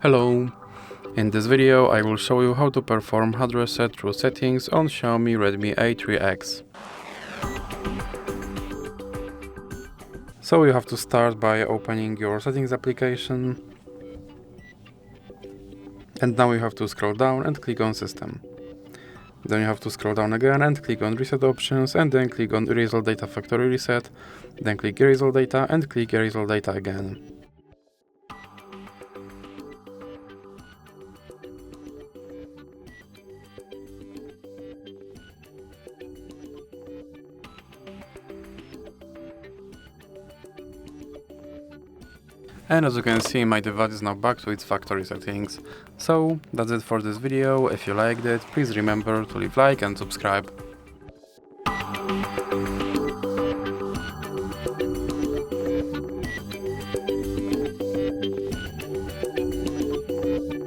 Hello! In this video I will show you how to perform hard reset through settings on Xiaomi Redmi A3x. So you have to start by opening your settings application, and now you have to scroll down and click on System. Then you have to scroll down again and click on Reset Options, and then click on Erase All Data Factory Reset, then click Erase All Data and click Erase All Data again. And as you can see, my device is now back to its factory settings. So that's it for this video. If you liked it, please remember to leave a like and subscribe.